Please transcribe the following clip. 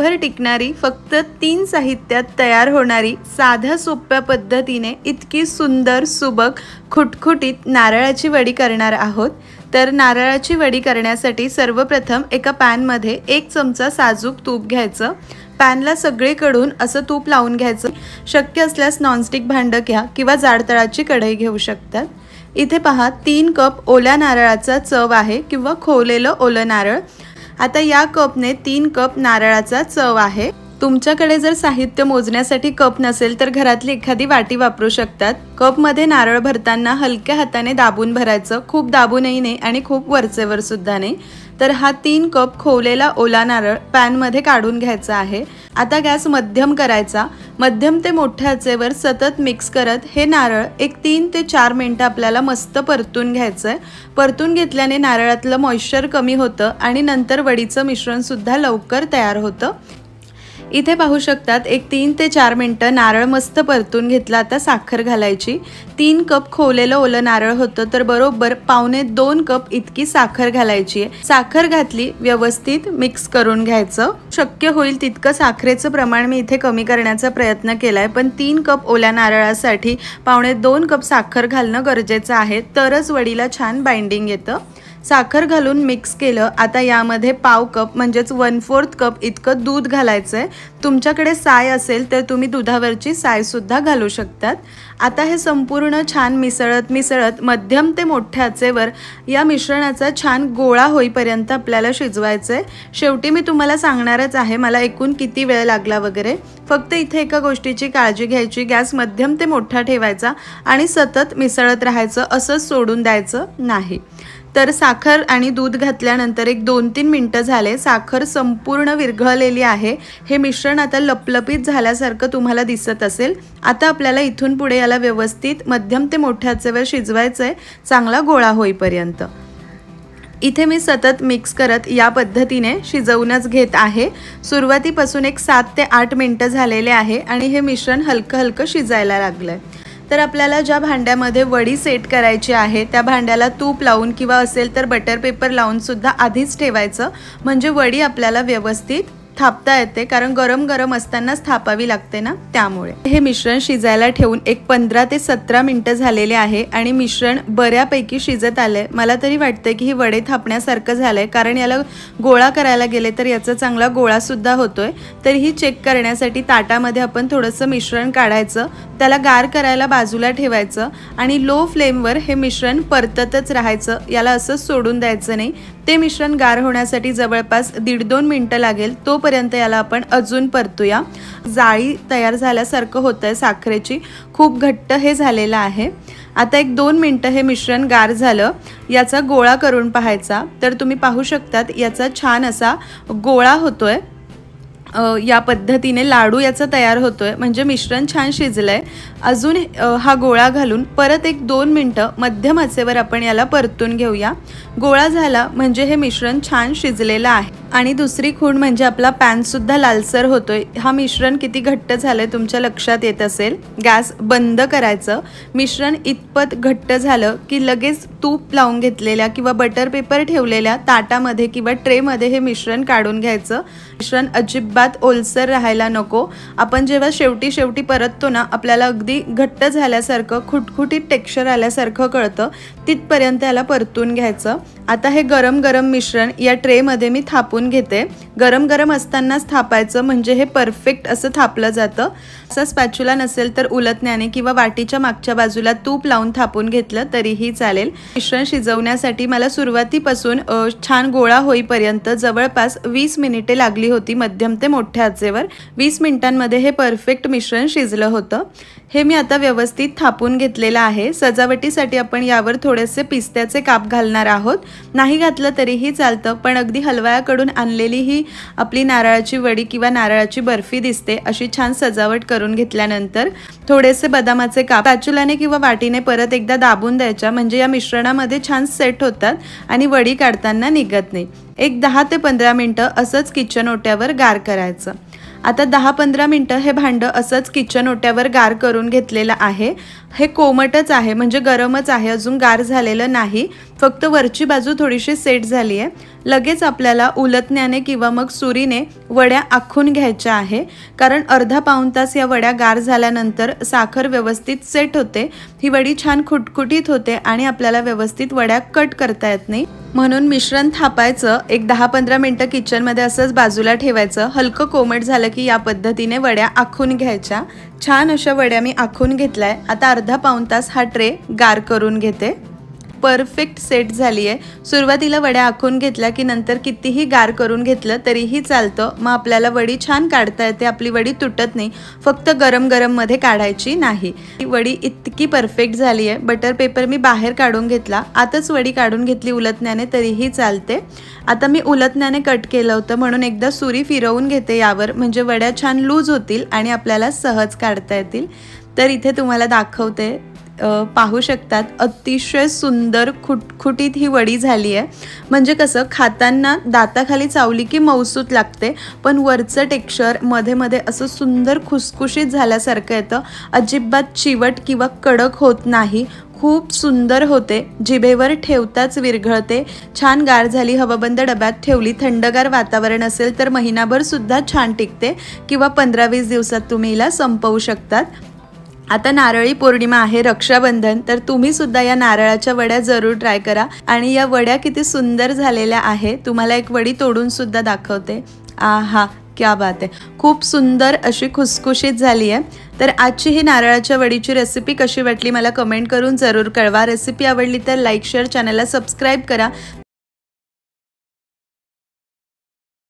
जगभर टिकणारी फक्त 3 साहित्यात तयार होणारी साध्या सोप्या पद्धतीने इतकी सुंदर सुबक खुटखुटीत नारळाची वडी करणार आहोत। तर नारळाची वडी करण्यासाठी सर्वप्रथम एका पॅन मध्ये 1 चमचा साजूक तूप घ्यायचं। पॅनला सगळीकडून असं तूप लावून घ्यायचं। शक्य असल्यास नॉनस्टिक भांड घ्या किंवा जाड तळाची कढई घेऊ शकतात। इथे पहा 3 कप ओल्या नारळाचा चव आहे किंवा खोवलेलं ओलं नारळ। आता या कपने 3 कप नारळाचा चव आहे। तुमच्याकडे जर साहित्य मोजण्यासाठी कप नसेल तर घरातली एखादी वाटी वापरू शकतात। कप मध्ये नारळ भरताना हलक्या हाताने दाबून भरायचं, खूप दाबूनही नाही आणि खूप वरचेवर सुद्धा नाही। तर हा 3 कप खोवलेला ओला नारळ पॅन मध्ये काढून घ्यायचा आहे। आता गॅस मध्यम करायचा। मध्यम ते मोठ्या आचेवर सतत मिक्स करत हे नारळ 3 ते 4 मिनिटं आपल्याला मस्त परतून घ्यायचंय। परतून घेतल्याने नारळातलं मॉइश्चर कमी होतं आणि नंतर वडीचं मिश्रण सुद्धा लवकर तयार होतं। इथे पाहू शकतात 3 ते 4 मिनिटं नारळ मस्त परतून घेतला। आता साखर घालायची। 3 कप खोवलेलं ओलं नारळ होतं तर बरोबर 1.25 कप इतकी साखर घालायची आहे। साखर घातली, व्यवस्थित मिक्स करून घ्यायचं। शक्य होईल तितकं साखरेचं प्रमाण मी इथे कमी करण्याचा प्रयत्न केलाय, पण 3 कप ओल्या नारळासाठी 1.25 कप साखर घालणं गरजेचं आहे, तरच वडीला छान बाइंडिंग येतं। साखर घालून मिक्स केलं। आता यामध्ये 1/2 कप म्हणजेच 1/4 कप इतकं दूध घालायचंय। तुमच्याकडे साय असेल तर तुम्ही दुधावरची साय सुद्धा घालू शकतात। आता हे संपूर्ण छान मिसळत मध्यम ते मोठ्या आचेवर या मिश्रणाचा छान गोळा होईपर्यंत आपल्याला शिजवायचंय। शेवटी मी तुम्हाला सांगणारच आहे मला एकूण किती वेळ लागला वगैरे। फक्त इथे एका गोष्टीची काळजी घ्यायची, गॅस मध्यम ते मोठा ठेवायचा आणि सतत मिसळत राहायचं, असंच सोडून द्यायचं नाही। तर साखर आणि दूध घातल्यानंतर 2-3 मिनिटं झाले। साखर संपूर्ण विरघळलेली आहे। हे मिश्रण आता लपलपीत झाल्यासारखं तुम्हाला दिसत असेल। आता आपल्याला इथून पुढे याला व्यवस्थित मध्यम ते मोठ्या आचेवर शिजवायचंय, चांगला गोळा होईपर्यंत। इथे मी सतत मिक्स करत या पद्धतीने शिजवूनच घेत आहे। सुरुवातीपासून 7 ते 8 मिनिटं झालेले आहे आणि हे मिश्रण हलकं शिजायला लागलंय। तर आपल्याला ज्या भांड्यामध्ये वडी सेट करायची आहे त्या भांड्याला तूप लावून किंवा असेल तर बटर पेपर लावून सुद्धा आधीच ठेवायचं, म्हणजे वडी आपल्याला व्यवस्थित थापता येते, कारण गरम असतानाच थापावी लागते ना, त्यामुळे। हे मिश्रण शिजायला ठेवून 15 ते 17 मिनिटं झालेले आहे आणि मिश्रण बऱ्यापैकी शिजत आलंय। मला तरी वाटतंय की ही वडे थापण्यासारखं झालंय, कारण याला गोळा करायला गेले तर याचा चांगला गोळा सुद्धा होतोय। तर ही चेक करण्यासाठी ताटामध्ये आपण थोडंसं मिश्रण काढायचं, त्याला गार करायला बाजूला ठेवायचं आणि लो फ्लेमवर हे मिश्रण परततच राहायचं, याला असंच सोडून द्यायचं नाही। ते मिश्रण गार होण्यासाठी जवळपास 1.5-2 मिनिटं लागेल, तोपर्यंत याला आपण अजून परतूया। जाळी तयार झाल्यासारखं होतंय साखरेची, खूप घट्ट हे झालेलं आहे। आता 1-2 मिनिटं हे मिश्रण गार झालं, याचा गोळा करून पाहायचा। तर तुम्ही पाहू शकतात याचा छान असा गोळा होतोय। या पद्धतीने लाडू याचा तयार होतोय, म्हणजे मिश्रण छान शिजलंय। अजून हा गोळा घालून परत 1-2 मिनिटं मध्यम आचेवर आपण याला परतून घेऊया। गोळा झाला म्हणजे हे मिश्रण छान शिजलेलं आहे। आणि दुसरी खूण म्हणजे आपला पॅन सुद्धा लालसर होतोय। हा मिश्रण किती घट्ट झालंय तुमच्या लक्षात येत असेल। गॅस बंद करायचं। मिश्रण इतपत घट्ट झालं की लगेच तूप लावून घेतलेल्या किंवा बटर पेपर ठेवलेल्या ताटामध्ये किंवा ट्रेमध्ये हे मिश्रण काढून घ्यायचं। मिश्रण अजिबात ओलसर राहायला नको। आपण जेव्हा शेवटी परततो ना, आपल्याला अगदी घट्ट झाल्यासारखं खुटखुटीत टेक्स्चर आल्यासारखं कळतं, तिथपर्यंत याला परतून घ्यायचं। आता हे गरम मिश्रण या ट्रेमध्ये मी थापून घेते। गरम असतानाच थापायचं, म्हणजे हे परफेक्ट असं थापलं जातं। असं स्पॅच्युला नसेल तर उलटण्याने किंवा वाटीच्या मागच्या बाजूला तूप लावून थापून घेतलं तरीही चालेल। मिश्रण शिजवण्यासाठी मला सुरुवातीपासून छान गोळा होईपर्यंत जवळपास 20 मिनिटे लागली होती, मध्यम ते मोठ्या आचेवर। 20 मिनिटांमध्ये हे परफेक्ट मिश्रण शिजलं होतं। हे मी आता व्यवस्थित थापून घेतलेलं आहे। सजावटीसाठी आपण यावर थोडेसे पिस्त्याचे काप घालणार आहोत। नाही घातलं तरीही चालतं, पण अगदी हलवायाकडून आणलेली ही आपली नारळाची वडी किंवा नारळाची बर्फी दिसते। अशी छान सजावट करून घेतल्यानंतर थोडेसे बदामाचे काप स्पॅच्युलाने किंवा वाटीने परत एकदा दाबून द्यायच्या, म्हणजे या मिश्रणामध्ये छान सेट होतात आणि वडी काढताना निघत नाही। 10 ते 15 मिनिटं असंच किचन ओट्यावर गार करायचं। आता 10-15 मिनटं हे भांडं असंच किचन ओट्यावर गार करून घेतलेलं आहे। हे कोमटच आहे म्हणजे गरमच आहे, अजून गार झालेलं नाही, फक्त वरची बाजू थोडीशी सेट झाली आहे। लगेच आपल्याला उलटण्याने किंवा मग सुरीने वड्या आखून घ्यायच्या आहे, कारण अर्धा पाऊण तास या वड्या गार झाल्यानंतर साखर व्यवस्थित सेट होते, ही वडी छान खुटखुटीत होते आणि आपल्याला व्यवस्थित वड्या कट करता येत नाही। म्हणून मिश्रण थापायचं, एक 10-15 मिनटं किचनमध्ये असंच बाजूला ठेवायचं। हलकं कोमट झालं की या पद्धतीने वड्या आखून घ्यायच्या। छान अशा वड्या मी आखून घेतलाय। आता अर्धा पाऊण तास हा ट्रे गार करून घेते। परफेक्ट सेट झाली आहे। सुरुवातीला वड्या आखून घेतल्या की नंतर कितीही गार करून घेतलं तरीही चालतं, मग आपल्याला वडी छान काढता येते, आपली वडी तुटत नाही, फक्त गरम गरम मध्ये काढायची नाही। ही वडी इतकी परफेक्ट झाली आहे। बटर पेपर मी बाहेर काढून घेतला, आताच वडी काढून घेतली उलटण्याने तरीही चालते। आता मी उलटण्याने कट केलं होतं म्हणून एकदा सुरी फिरवून घेते यावर, म्हणजे वड्या छान लूज होतील आणि आपल्याला सहज काढता येतील। तर इथे तुम्हाला दाखवते, पाहू शकतात अतिशय सुंदर खुटखुटीत ही वडी झाली आहे। म्हणजे कसं खाताना दाताखाली चावली की मऊसूत लागते, पण वरचं टेक्स्चर मध्ये मध्ये असं सुंदर खुसखुशीत झाल्यासारखं येतं, अजिबात चिवट किंवा कडक होत नाही, खूप सुंदर होते, जिभेवर ठेवताच विरघळते। छान गार झाली, हवाबंद डब्यात ठेवली, थंडगार वातावरण असेल तर महिनाभर सुद्धा छान टिकते किंवा 15-20 दिवसात तुम्ही हिला संपवू शकतात। आता नारळी पौर्णिमा आहे, रक्षाबंधन, तर तुम्ही सुद्धा या नारळाच्या वड्या जरूर ट्राय करा। आणि या वड्या किती सुंदर झालेल्या आहे, तुम्हाला एक वडी तोडून सुद्धा दाखवते। आहा, क्या बात आहे, खूप सुंदर अशी खुसखुशीत झाली आहे। तर आजची ही नारळाच्या वडीची रेसिपी कशी वाटली मला कमेंट करून जरूर कळवा। रेसिपी आवडली तर लाईक शेअर, चॅनलला सबस्क्राईब करा।